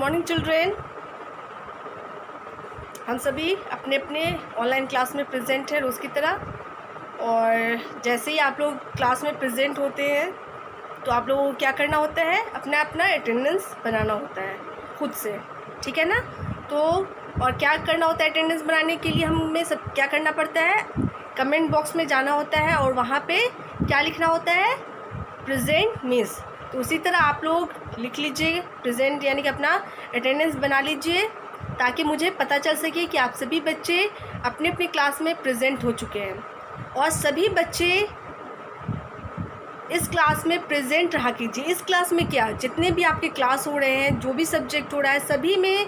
Morning children. हम सभी अपने अपने ऑनलाइन क्लास में प्रेजेंट हैं रोज़ की तरह। और जैसे ही आप लोग क्लास में प्रेजेंट होते हैं तो आप लोगों को क्या करना होता है, अपना अपना अटेंडेंस बनाना होता है खुद से, ठीक है ना। तो और क्या करना होता है, अटेंडेंस बनाने के लिए हमें सब क्या करना पड़ता है, कमेंट बॉक्स में जाना होता है और वहाँ पे क्या लिखना होता है, प्रेजेंट मिस। तो उसी तरह आप लोग लिख लीजिए प्रेजेंट, यानी कि अपना अटेंडेंस बना लीजिए ताकि मुझे पता चल सके कि आप सभी बच्चे अपने अपनी क्लास में प्रेजेंट हो चुके हैं। और सभी बच्चे इस क्लास में प्रेजेंट रहा कीजिए। इस क्लास में क्या, जितने भी आपके क्लास हो रहे हैं, जो भी सब्जेक्ट हो रहा है, सभी में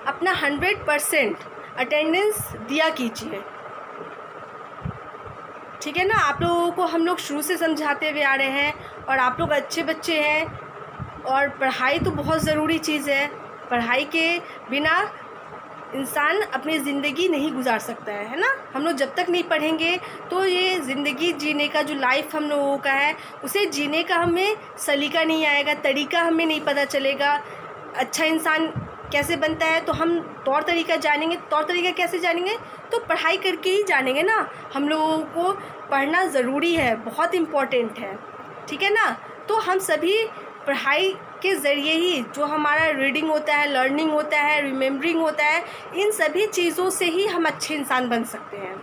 अपना 100% अटेंडेंस दिया कीजिए, ठीक है ना। आप लोगों को हम लोग शुरू से समझाते हुए आ रहे हैं और आप लोग अच्छे बच्चे हैं। और पढ़ाई तो बहुत ज़रूरी चीज़ है। पढ़ाई के बिना इंसान अपनी ज़िंदगी नहीं गुजार सकता है ना। हम लोग जब तक नहीं पढ़ेंगे तो ये ज़िंदगी जीने का जो लाइफ हम लोगों का है, उसे जीने का हमें सलीका नहीं आएगा, तरीका हमें नहीं पता चलेगा। अच्छा इंसान कैसे बनता है तो हम तौर तरीका जानेंगे। तौर तरीका कैसे जानेंगे, तो पढ़ाई करके ही जानेंगे ना। हम लोगों को पढ़ना ज़रूरी है, बहुत इम्पोर्टेंट है, ठीक है ना। तो हम सभी पढ़ाई के ज़रिए ही जो हमारा रीडिंग होता है, लर्निंग होता है, रिमेम्बरिंग होता है, इन सभी चीज़ों से ही हम अच्छे इंसान बन सकते हैं,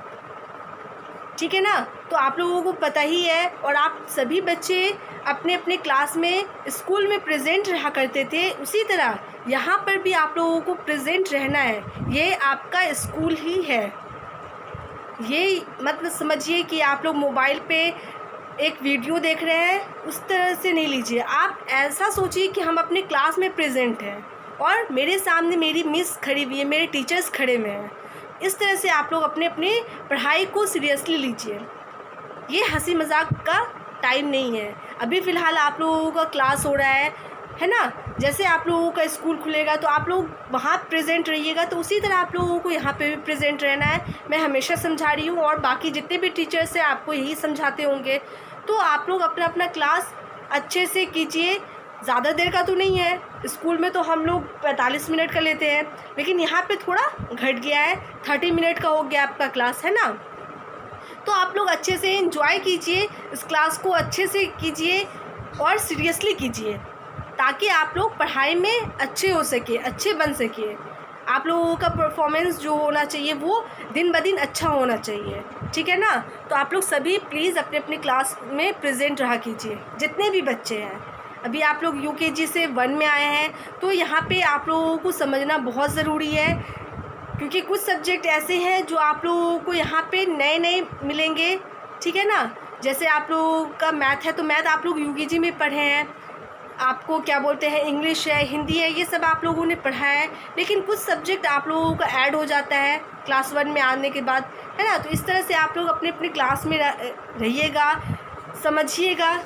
ठीक है ना। तो आप लोगों को पता ही है। और आप सभी बच्चे अपने अपने क्लास में, स्कूल में प्रेजेंट रहा करते थे, उसी तरह यहाँ पर भी आप लोगों को प्रेजेंट रहना है। ये आपका स्कूल ही है। ये मतलब समझिए कि आप लोग मोबाइल पे एक वीडियो देख रहे हैं, उस तरह से नहीं लीजिए। आप ऐसा सोचिए कि हम अपने क्लास में प्रेजेंट हैं और मेरे सामने मेरी मिस खड़ी हुई है, मेरे टीचर्स खड़े हुए हैं। इस तरह से आप लोग अपने अपनी पढ़ाई को सीरियसली लीजिए। ये हंसी मजाक का टाइम नहीं है। अभी फ़िलहाल आप लोगों का क्लास हो रहा है ना। जैसे आप लोगों का स्कूल खुलेगा तो आप लोग वहाँ प्रेजेंट रहिएगा, तो उसी तरह आप लोगों को यहाँ पे भी प्रेजेंट रहना है। मैं हमेशा समझा रही हूँ और बाकी जितने भी टीचर्स हैं आपको यही समझाते होंगे। तो आप लोग अपना अपना क्लास अच्छे से कीजिए। ज़्यादा देर का तो नहीं है, स्कूल में तो हम लोग 45 मिनट का लेते हैं, लेकिन यहाँ पे थोड़ा घट गया है, 30 मिनट का हो गया आपका क्लास, है ना। तो आप लोग अच्छे से एंजॉय कीजिए, इस क्लास को अच्छे से कीजिए और सीरियसली कीजिए ताकि आप लोग पढ़ाई में अच्छे हो सके, अच्छे बन सके। आप लोगों का परफॉर्मेंस जो होना चाहिए वो दिन ब दिन अच्छा होना चाहिए, ठीक है ना। तो आप लोग सभी प्लीज़ अपने अपने क्लास में प्रेजेंट रहा कीजिए, जितने भी बच्चे हैं। अभी आप लोग यूकेजी से 1 में आए हैं तो यहाँ पे आप लोगों को समझना बहुत ज़रूरी है, क्योंकि कुछ सब्जेक्ट ऐसे हैं जो आप लोगों को यहाँ पे नए नए मिलेंगे, ठीक है ना। जैसे आप लोगों का मैथ है तो मैथ आप लोग यूकेजी में पढ़े हैं, आपको क्या बोलते हैं, इंग्लिश है, हिंदी है, ये सब आप लोगों ने पढ़ा है। लेकिन कुछ सब्जेक्ट आप लोगों का ऐड हो जाता है क्लास 1 में आने के बाद, है ना। तो इस तरह से आप लोग अपने अपने क्लास में रहिएगा, समझिएगा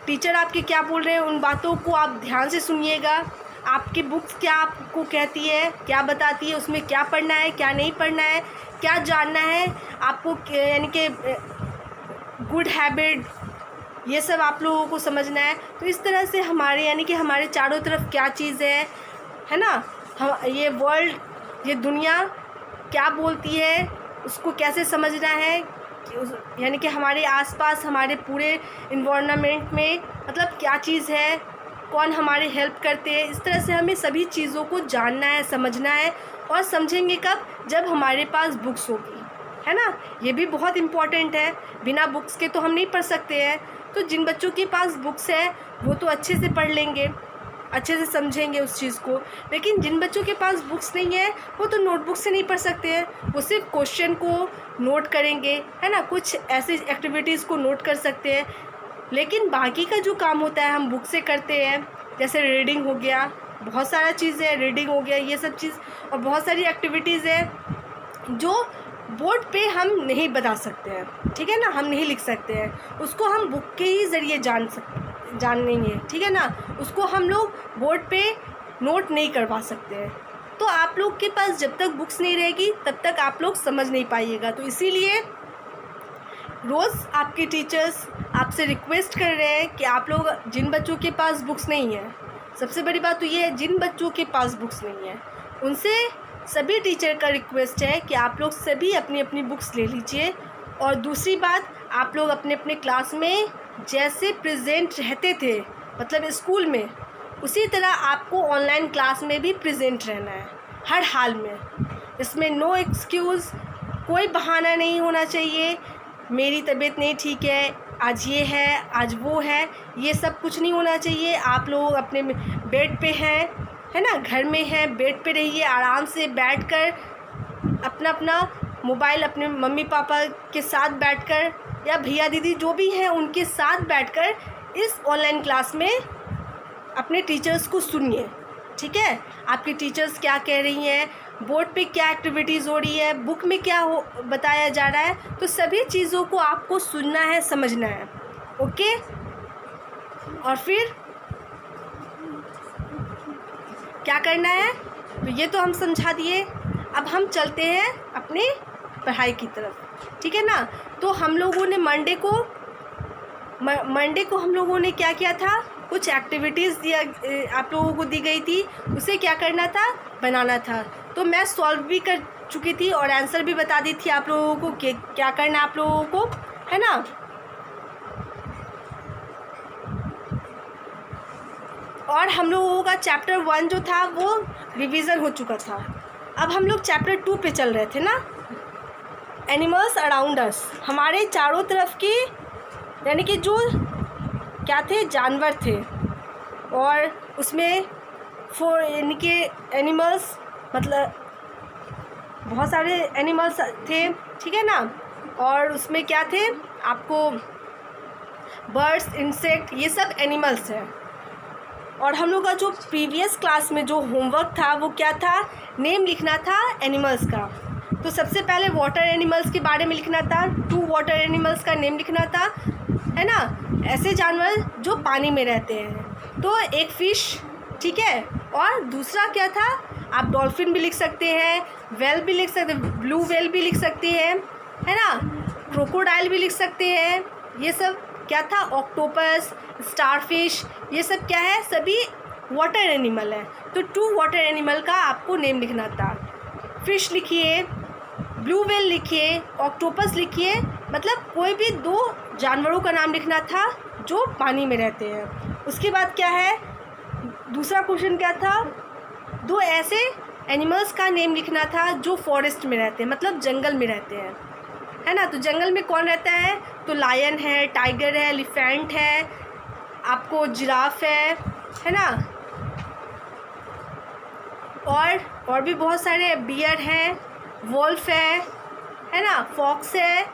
टीचर आपके क्या बोल रहे हैं, उन बातों को आप ध्यान से सुनिएगा। आपकी बुक्स क्या आपको कहती है, क्या बताती है, उसमें क्या पढ़ना है, क्या नहीं पढ़ना है, क्या जानना है आपको, यानी कि गुड हैबिट, ये सब आप लोगों को समझना है। तो इस तरह से हमारे, यानी कि हमारे चारों तरफ क्या चीज़ है ना, हम ये वर्ल्ड, ये दुनिया क्या बोलती है, उसको कैसे समझना है, यानी कि हमारे आसपास, हमारे पूरे इन्वायरमेंट में मतलब क्या चीज़ है, कौन हमारे हेल्प करते हैं। इस तरह से हमें सभी चीज़ों को जानना है, समझना है। और समझेंगे कब, जब हमारे पास बुक्स होगी, है ना। ये भी बहुत इम्पॉर्टेंट है, बिना बुक्स के तो हम नहीं पढ़ सकते हैं। तो जिन बच्चों के पास बुक्स है वो तो अच्छे से पढ़ लेंगे, अच्छे से समझेंगे उस चीज़ को। लेकिन जिन बच्चों के पास बुक्स नहीं है वो तो नोटबुक से नहीं पढ़ सकते हैं, वो सिर्फ क्वेश्चन को नोट करेंगे, है ना। कुछ ऐसी एक्टिविटीज़ को नोट कर सकते हैं, लेकिन बाकी का जो काम होता है हम बुक से करते हैं। जैसे रीडिंग हो गया, बहुत सारा चीज़ है, रीडिंग हो गया, ये सब चीज़, और बहुत सारी एक्टिविटीज़ है जो बोर्ड पे हम नहीं बता सकते हैं, ठीक है ना, हम नहीं लिख सकते हैं, उसको हम बुक के ही ज़रिए जानेंगे, ठीक है ना। उसको हम लोग बोर्ड पे नोट नहीं करवा सकते हैं। तो आप लोग के पास जब तक बुक्स नहीं रहेगी तब तक आप लोग समझ नहीं पाइएगा। तो इसीलिए रोज़ आपके टीचर्स आपसे रिक्वेस्ट कर रहे हैं कि आप लोग, जिन बच्चों के पास बुक्स नहीं है, सबसे बड़ी बात तो ये है, जिन बच्चों के पास बुक्स नहीं है उनसे सभी टीचर का रिक्वेस्ट है कि आप लोग सभी अपनी अपनी बुक्स ले लीजिए। और दूसरी बात, आप लोग अपने अपने क्लास में जैसे प्रेजेंट रहते थे मतलब स्कूल में, उसी तरह आपको ऑनलाइन क्लास में भी प्रेजेंट रहना है हर हाल में। इसमें नो एक्सक्यूज़, कोई बहाना नहीं होना चाहिए। मेरी तबीयत नहीं ठीक है, आज ये है, आज वो है, ये सब कुछ नहीं होना चाहिए। आप लोग अपने बेड पे हैं, है ना, घर में हैं, बेड पे रहिए आराम से बैठकर, अपना अपना मोबाइल अपने मम्मी पापा के साथ बैठकर या भैया दीदी जो भी हैं उनके साथ बैठकर इस ऑनलाइन क्लास में अपने टीचर्स को सुनिए। ठीक है, आपकी टीचर्स क्या कह रही हैं, बोर्ड पे क्या एक्टिविटीज़ हो रही है, बुक में क्या बताया जा रहा है, तो सभी चीज़ों को आपको सुनना है, समझना है। ओके, और फिर क्या करना है तो ये तो हम समझा दिए। अब हम चलते हैं अपनी पढ़ाई की तरफ। ठीक है ना, तो हम लोगों ने मंडे को हम लोगों ने क्या किया था, कुछ एक्टिविटीज़ दिया आप लोगों को दी गई थी, उसे क्या करना था, बनाना था। तो मैं सॉल्व भी कर चुकी थी और आंसर भी बता दी थी आप लोगों को कि क्या करना है आप लोगों को, है ना। और हम लोगों का चैप्टर 1 जो था वो रिवीज़न हो चुका था। अब हम लोग चैप्टर 2 पे चल रहे थे ना, एनिमल्स अराउंड अस, हमारे चारों तरफ की यानी कि जो क्या थे, जानवर थे। और उसमें यानी कि एनिमल्स मतलब बहुत सारे एनिमल्स थे, ठीक है ना। और उसमें क्या थे, आपको बर्ड्स, इंसेक्ट, ये सब एनिमल्स हैं। और हम लोग का जो प्रीवियस क्लास में जो होमवर्क था वो क्या था, नेम लिखना था एनिमल्स का। तो सबसे पहले वाटर एनिमल्स के बारे में लिखना था, 2 वाटर एनिमल्स का नेम लिखना था, है ना, ऐसे जानवर जो पानी में रहते हैं। तो एक फ़िश, ठीक है, और दूसरा क्या था, आप डॉल्फिन भी लिख सकते हैं, वेल भी लिख सकते हैं, ब्लू वेल भी लिख सकते हैं, है ना, क्रोकोडाइल भी लिख सकते हैं। ये सब क्या था, ऑक्टोपस, स्टारफिश, ये सब क्या है, सभी वाटर एनिमल है। तो 2 वाटर एनिमल का आपको नेम लिखना था। फिश लिखिए, ब्लू वेल लिखिए, ऑक्टोपस लिखिए, मतलब कोई भी 2 जानवरों का नाम लिखना था जो पानी में रहते हैं। उसके बाद क्या है, दूसरा क्वेश्चन क्या था, 2 ऐसे एनिमल्स का नेम लिखना था जो फॉरेस्ट में रहते हैं, मतलब जंगल में रहते हैं, है ना। तो जंगल में कौन रहता है, तो लायन है, टाइगर है, एलिफेंट है, आपको जिराफ है ना, और भी बहुत सारे, बियर है, वोल्फ है ना, फॉक्स है,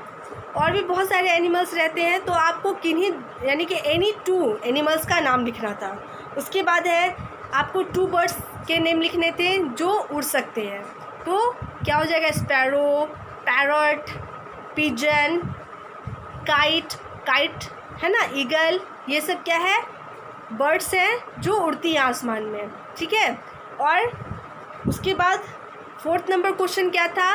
और भी बहुत सारे एनिमल्स रहते हैं। तो आपको किन्हीं यानी कि एनी 2 एनिमल्स का नाम लिखना था। उसके बाद है आपको 2 बर्ड्स के नेम लिखने थे जो उड़ सकते हैं। तो क्या हो जाएगा, स्पैरो, पैरट, पिजन, काइट, है ना, ईगल, ये सब क्या है, बर्ड्स हैं जो उड़ती हैं आसमान में। ठीक है, और उसके बाद 4th नंबर क्वेश्चन क्या था,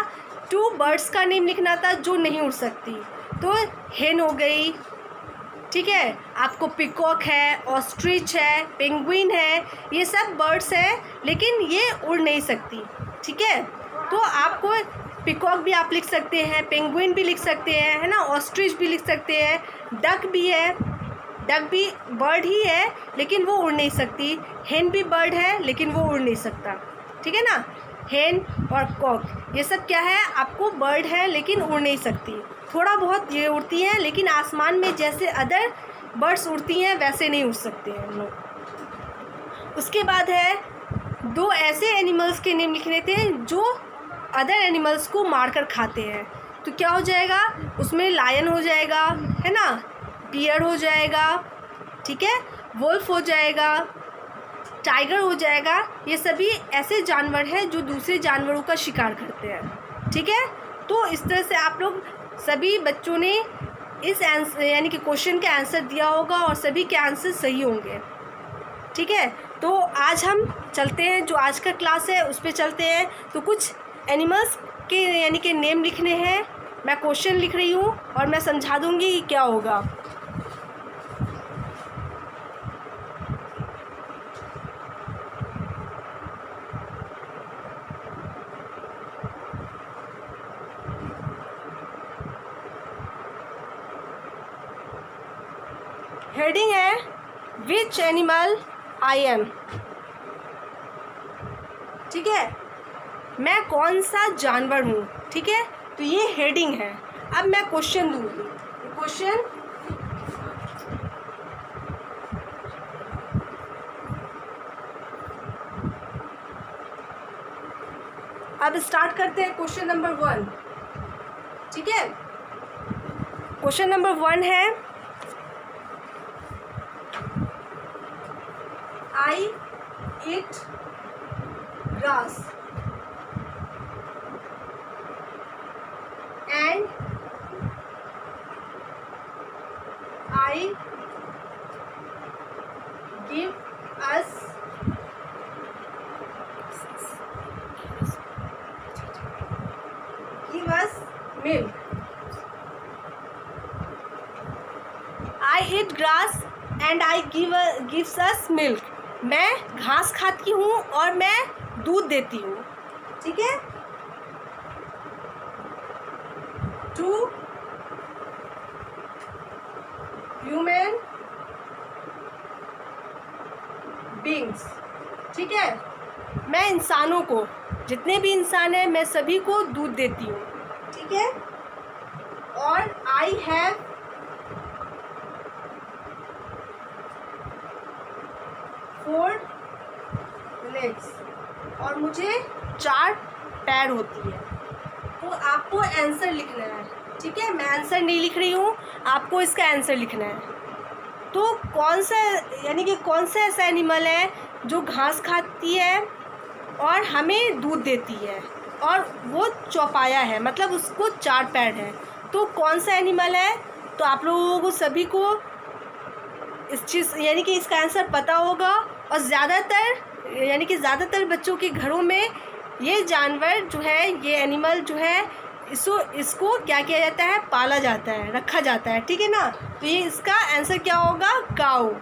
2 बर्ड्स का नेम लिखना था जो नहीं उड़ सकती। तो हेन हो गई, ठीक है, आपको पिकॉक है, ऑस्ट्रिच है, पेंगुइन है, ये सब बर्ड्स हैं लेकिन ये उड़ नहीं सकती। ठीक है, तो आपको पिकॉक भी आप लिख सकते हैं, पेंगुइन भी लिख सकते हैं, है ना, ऑस्ट्रिच भी लिख सकते हैं, डक भी है, डक भी बर्ड ही है लेकिन वो उड़ नहीं सकती, हेन भी बर्ड है लेकिन वो उड़ नहीं सकता। ठीक है ना, हेन और कॉक ये सब क्या है, आपको बर्ड है लेकिन उड़ नहीं सकती, थोड़ा बहुत ये उड़ती हैं लेकिन आसमान में जैसे अदर बर्ड्स उड़ती हैं वैसे नहीं उड़ सकते हैं हम लोग। उसके बाद है 2 ऐसे एनिमल्स के नेम लिखने थे जो अदर एनिमल्स को मारकर खाते हैं। तो क्या हो जाएगा, उसमें लायन हो जाएगा, है ना, बियर हो जाएगा, ठीक है, वुल्फ हो जाएगा, टाइगर हो जाएगा। ये सभी ऐसे जानवर हैं जो दूसरे जानवरों का शिकार करते हैं। ठीक है, तो इस तरह से आप लोग सभी बच्चों ने इस आंसर यानी कि क्वेश्चन का आंसर दिया होगा और सभी के आंसर सही होंगे। ठीक है, तो आज हम चलते हैं, जो आज का क्लास है उस पर चलते हैं। तो कुछ एनिमल्स के यानी कि नेम लिखने हैं, मैं क्वेश्चन लिख रही हूँ और मैं समझा दूँगी कि क्या होगा। हेडिंग है विच एनिमल आई एम। ठीक है, मैं कौन सा जानवर हूँ। ठीक है, तो ये हेडिंग है। अब मैं क्वेश्चन दूंगी। क्वेश्चन अब स्टार्ट करते हैं क्वेश्चन नंबर 1। ठीक है, क्वेश्चन नंबर 1 है I eat grass and I give us milk. I eat grass and I gives us milk. मैं घास खाती हूँ और मैं दूध देती हूँ। ठीक है, 2 human beings। ठीक है, मैं इंसानों को, जितने भी इंसान हैं, मैं सभी को दूध देती हूँ। ठीक है, और आई हैव 4 legs और मुझे 4 पैर होती है। तो आपको आंसर लिखना है। ठीक है, मैं आंसर नहीं लिख रही हूँ, आपको इसका आंसर लिखना है। तो कौन सा, यानी कि कौन सा ऐसा एनिमल है जो घास खाती है और हमें दूध देती है और वो चौपाया है, मतलब उसको 4 पैर है। तो कौन सा एनिमल है? तो आप लोगों को सभी को इस चीज़, यानी कि इसका आंसर पता होगा। और ज़्यादातर, यानी कि ज़्यादातर बच्चों के घरों में ये जानवर जो है, ये एनिमल जो है, इसको क्या किया जाता है? पाला जाता है, रखा जाता है। ठीक है ना, तो ये इसका आंसर क्या होगा? काऊ।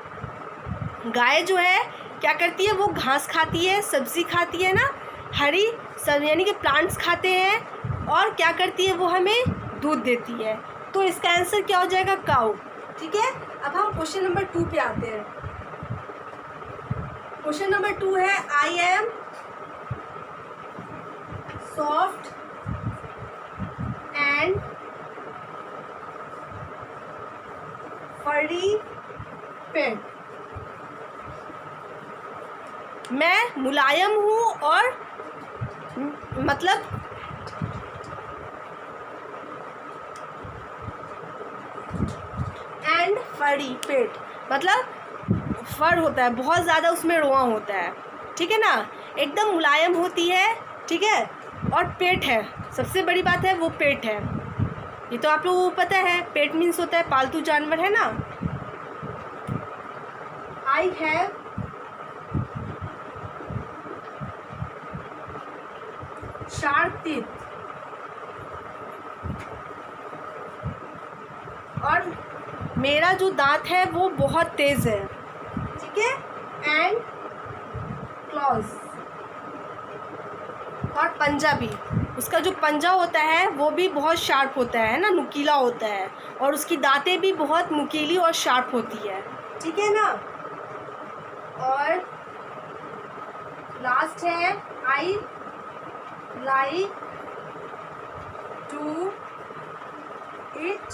गाय जो है क्या करती है? वो घास खाती है, सब्ज़ी खाती है ना, हरी सब, यानी कि प्लांट्स खाते हैं, और क्या करती है? वो हमें दूध देती है। तो इसका आंसर क्या हो जाएगा? काऊ। ठीक है, अब हम क्वेश्चन नंबर 2 पे आते हैं। क्वेश्चन नंबर 2 है आई एम सॉफ्ट एंड फरी पेट। मैं मुलायम हूँ और मतलब एंड फरी पेट, मतलब फर होता है, बहुत ज़्यादा उसमें रोआ होता है। ठीक है ना, एकदम मुलायम होती है। ठीक है, और पेट है, सबसे बड़ी बात है वो पेट है। ये तो आप लोगों को पता है, पेट मीन्स होता है पालतू जानवर, है ना। आई हैव शार्प टीथ और मेरा जो दांत है वो बहुत तेज है। ठीक है, एंड क्लॉज, और पंजा भी, उसका जो पंजा होता है वो भी बहुत शार्प होता है ना, नुकीला होता है, और उसकी दांतें भी बहुत नुकीली और शार्प होती है। ठीक है ना, और लास्ट है आई लाइक टू ईट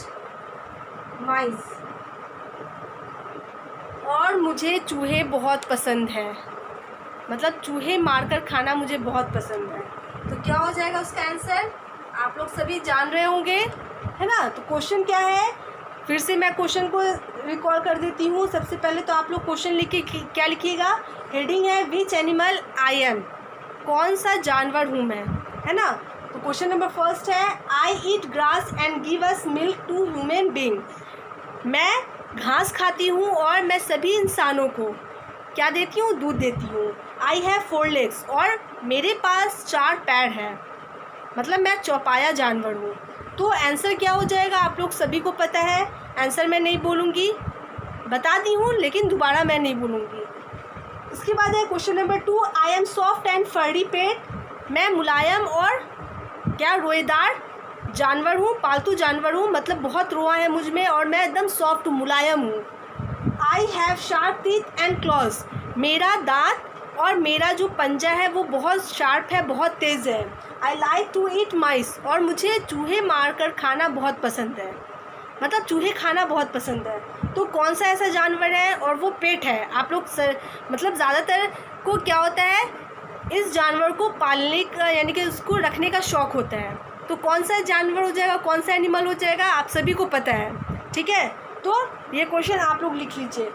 माइस, और मुझे चूहे बहुत पसंद हैं, मतलब चूहे मारकर खाना मुझे बहुत पसंद है। तो क्या हो जाएगा उसका आंसर? आप लोग सभी जान रहे होंगे, है ना। तो क्वेश्चन क्या है, फिर से मैं क्वेश्चन को रिकॉल कर देती हूँ। सबसे पहले तो आप लोग क्वेश्चन लिख के क्या लिखिएगा? हेडिंग है विच एनिमल आई एम, कौन सा जानवर हूँ मैं, है ना। तो क्वेश्चन नंबर 1 है I eat grass and give us milk to human being. मैं घास खाती हूँ और मैं सभी इंसानों को क्या देती हूँ? दूध देती हूँ। आई हैव 4 legs, और मेरे पास 4 पैर हैं, मतलब मैं चौपाया जानवर हूँ। तो आंसर क्या हो जाएगा? आप लोग सभी को पता है, आंसर मैं नहीं बोलूँगी, बता दी हूँ, लेकिन दोबारा मैं नहीं बोलूँगी। इसके बाद है question number 2 I am soft and furry pet. मैं मुलायम और क्या रोएदार जानवर हूँ, पालतू जानवर हूँ, मतलब बहुत रोआ है मुझ में, और मैं एकदम सॉफ्ट मुलायम हूँ। I have sharp teeth and clause, मेरा दांत और मेरा जो पंजा है वो बहुत शार्प है, बहुत तेज़ है। आई लाइक टू ईट माइस, और मुझे चूहे मारकर खाना बहुत पसंद है, मतलब चूहे खाना बहुत पसंद है। तो कौन सा ऐसा जानवर है, और वो पेट है। आप लोग मतलब ज़्यादातर को क्या होता है, इस जानवर को पालने का यानी कि उसको रखने का शौक़ होता है। तो कौन सा जानवर हो जाएगा, कौन सा एनिमल हो जाएगा, आप सभी को पता है, ठीक है। तो ये क्वेश्चन आप लोग लिख लीजिए।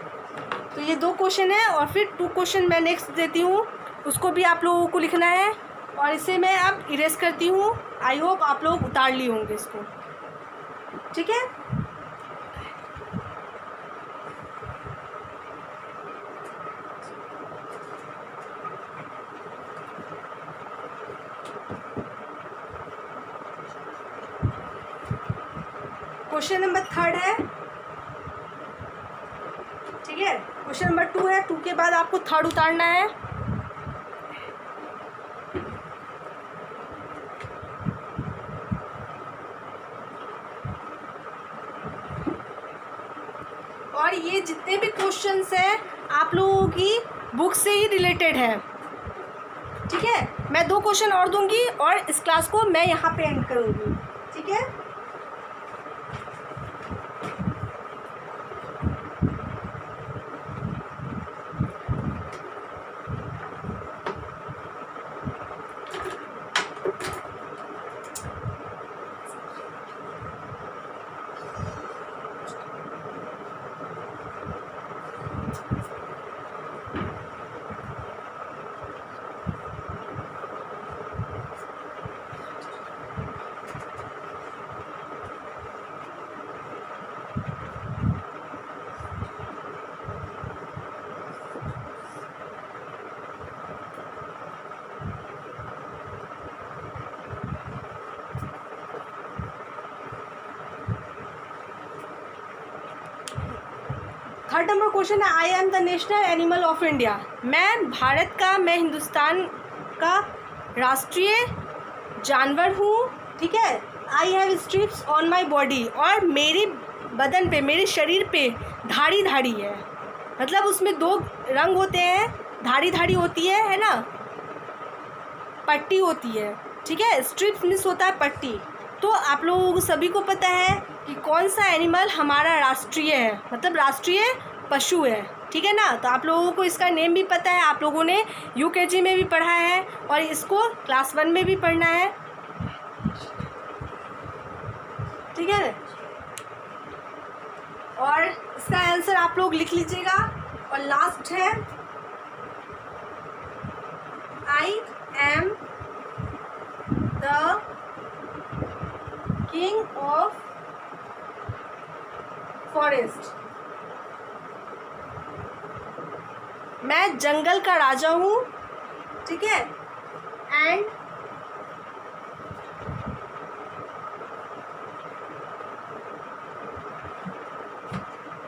तो ये 2 क्वेश्चन है, और फिर 2 क्वेश्चन मैं नेक्स्ट देती हूँ, उसको भी आप लोगों को लिखना है, और इसे मैं अब इरेज करती हूँ। आई होप आप लोग उतार लिए होंगे इसको, ठीक है। क्वेश्चन नंबर 3 है, ठीक है। क्वेश्चन नंबर 2 है, 2 के बाद आपको 3 उतारना है। और ये जितने भी क्वेश्चंस हैं आप लोगों की बुक से ही रिलेटेड है, ठीक है। मैं 2 क्वेश्चन और दूंगी और इस क्लास को मैं यहाँ पे एंड करूँगी, ठीक है। थर्ड नंबर क्वेश्चन है, I am the national animal of India, मैं भारत का, मैं हिंदुस्तान का राष्ट्रीय जानवर हूँ, ठीक है। आई have stripes on my body, और मेरी बदन पे, मेरे शरीर पे धारी धारी है, मतलब उसमें 2 रंग होते हैं, धारी धारी होती है ना, पट्टी होती है, ठीक है। स्ट्रिप्स मीन्स होता है पट्टी। तो आप लोगों को सभी को पता है कि कौन सा एनिमल हमारा राष्ट्रीय है, मतलब राष्ट्रीय पशु है, ठीक है ना। तो आप लोगों को इसका नेम भी पता है, आप लोगों ने यूकेजी में भी पढ़ा है, और इसको क्लास 1 में भी पढ़ना है, ठीक है। और इसका आंसर आप लोग लिख लीजिएगा। और लास्ट है, I am the king of forest, मैं जंगल का राजा हूँ, ठीक है।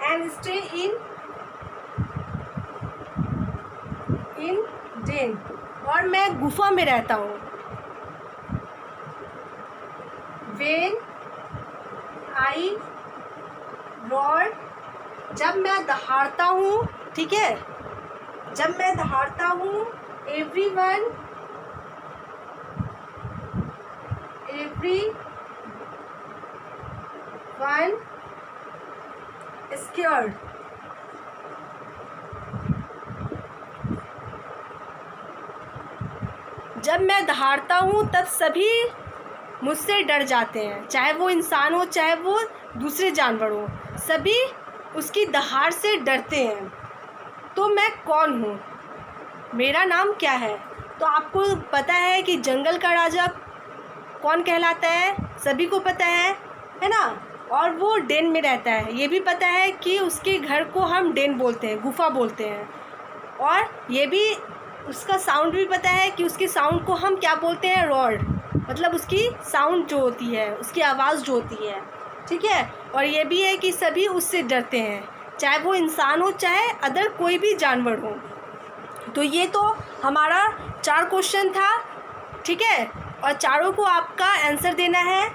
एंड स्टे इन डेन, और मैं गुफा में रहता हूँ। वेन आई रॉड, जब मैं दहाड़ता हूँ, ठीक है, जब मैं दहाड़ता हूँ। एवरीवन स्केयर्ड, जब मैं दहाड़ता हूँ तब सभी मुझसे डर जाते हैं, चाहे वो इंसान हो चाहे वो दूसरे जानवर हो, सभी उसकी दहाड़ से डरते हैं। तो मैं कौन हूँ, मेरा नाम क्या है। तो आपको पता है कि जंगल का राजा कौन कहलाता है, सभी को पता है ना। और वो डेन में रहता है, ये भी पता है कि उसके घर को हम डेन बोलते हैं, गुफा बोलते हैं। और ये भी उसका साउंड भी पता है कि उसकी साउंड को हम क्या बोलते हैं, रॉड, मतलब उसकी साउंड जो होती है, उसकी आवाज़ जो होती है, ठीक है। और ये भी है कि सभी उससे डरते हैं, चाहे वो इंसान हो चाहे अदर कोई भी जानवर हो। तो ये तो हमारा 4 क्वेश्चन था, ठीक है। और चारों को आपका आंसर देना है।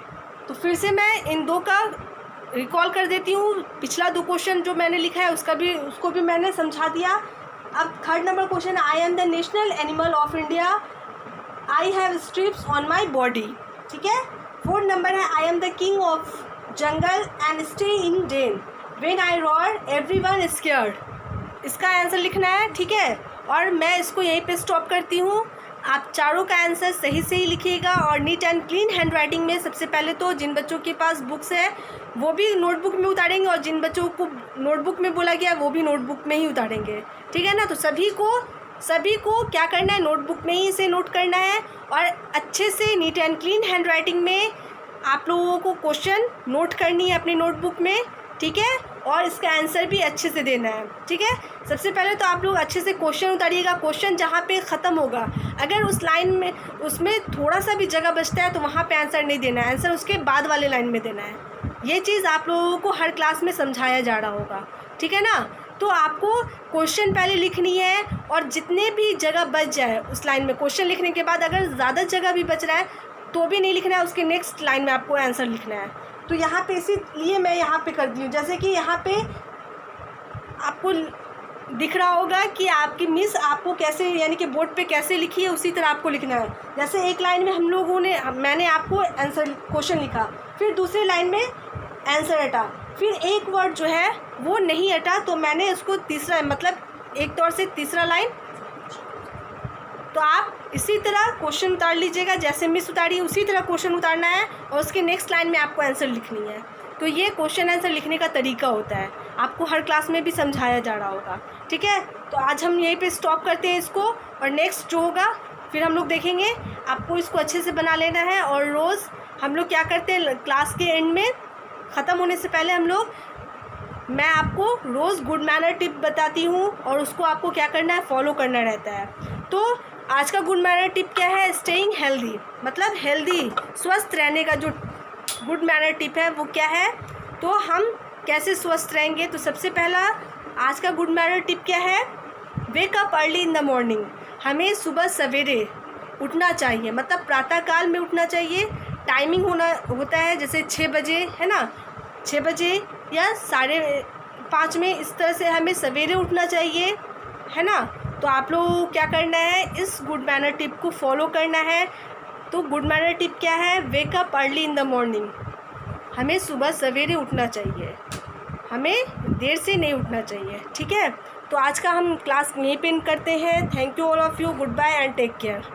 तो फिर से मैं इन 2 का रिकॉल कर देती हूँ। पिछला 2 क्वेश्चन जो मैंने लिखा है उसको भी मैंने समझा दिया। अब 3rd number question, I am the national animal of India, I have stripes on my body, ठीक है। 4th नंबर है, I am the king of jungle and stay in den, when I roar everyone is scared. इसका answer लिखना है, ठीक है। और मैं इसको यहीं पे स्टॉप करती हूँ। आप चारों का आंसर सही से ही लिखिएगा और neat and clean hand writing में। सबसे पहले तो जिन बच्चों के पास बुक्स है वो भी नोटबुक में उतारेंगे और जिन बच्चों को नोटबुक में बोला गया वो भी नोटबुक में ही उतारेंगे, ठीक है ना। तो सभी को क्या करना है, नोटबुक में ही इसे नोट करना है और अच्छे से neat and clean hand writing में आप लोगों को क्वेश्चन नोट करनी है अपनी नोटबुक में, ठीक है। और इसका आंसर भी अच्छे से देना है, ठीक है। सबसे पहले तो आप लोग अच्छे से क्वेश्चन उतारिएगा। क्वेश्चन जहाँ पे ख़त्म होगा, अगर उस लाइन में उसमें थोड़ा सा भी जगह बचता है तो वहाँ पे आंसर नहीं देना है, आंसर उसके बाद वाले लाइन में देना है। ये चीज़ आप लोगों को हर क्लास में समझाया जा रहा होगा, ठीक है ना। तो आपको क्वेश्चन पहले लिखनी है और जितने भी जगह बच जाए उस लाइन में, क्वेश्चन लिखने के बाद अगर ज़्यादा जगह भी बच रहा है तो भी नहीं लिखना है, उसके नेक्स्ट लाइन में आपको आंसर लिखना है। तो यहाँ पे इसीलिए मैं यहाँ पे कर दी हूँ, जैसे कि यहाँ पे आपको दिख रहा होगा कि आपकी मिस आपको कैसे, यानी कि बोर्ड पे कैसे लिखी है उसी तरह आपको लिखना है। जैसे एक लाइन में मैंने आपको आंसर क्वेश्चन लिखा, फिर दूसरी लाइन में आंसर हटा, फिर एक वर्ड जो है वो नहीं हटा तो मैंने उसको तीसरा, मतलब एक तौर से तीसरा लाइन। तो आप इसी तरह क्वेश्चन उतार लीजिएगा, जैसे मिस उतारी उसी तरह क्वेश्चन उतारना है और उसके नेक्स्ट लाइन में आपको आंसर लिखनी है। तो ये क्वेश्चन आंसर लिखने का तरीका होता है, आपको हर क्लास में भी समझाया जा रहा होगा, ठीक है। तो आज हम यहीं पे स्टॉप करते हैं इसको और नेक्स्ट जो होगा फिर हम लोग देखेंगे। आपको इसको अच्छे से बना लेना है और रोज़ हम लोग क्या करते हैं, क्लास के एंड में ख़त्म होने से पहले मैं आपको रोज़ गुड मैनर टिप बताती हूँ और उसको आपको क्या करना है, फॉलो करना रहता है। तो आज का गुड मैनर टिप क्या है, स्टेइंग हेल्दी, मतलब हेल्दी स्वस्थ रहने का जो गुड मैनर टिप है वो क्या है। तो हम कैसे स्वस्थ रहेंगे, तो सबसे पहला आज का गुड मैनर टिप क्या है, wake up early in the morning. हमें सुबह सवेरे उठना चाहिए, मतलब प्रातःकाल में उठना चाहिए। टाइमिंग होता है जैसे 6 बजे, है ना, 6 बजे या 5:30 में, इस तरह से हमें सवेरे उठना चाहिए, है ना। तो आप लोगों को क्या करना है, इस गुड मैनर टिप को फॉलो करना है। तो गुड मैनर टिप क्या है, wake up early in the morning. हमें सुबह सवेरे उठना चाहिए, हमें देर से नहीं उठना चाहिए, ठीक है। तो आज का हम क्लास यहीं पे एंड करते हैं। Thank you all of you, goodbye and take care.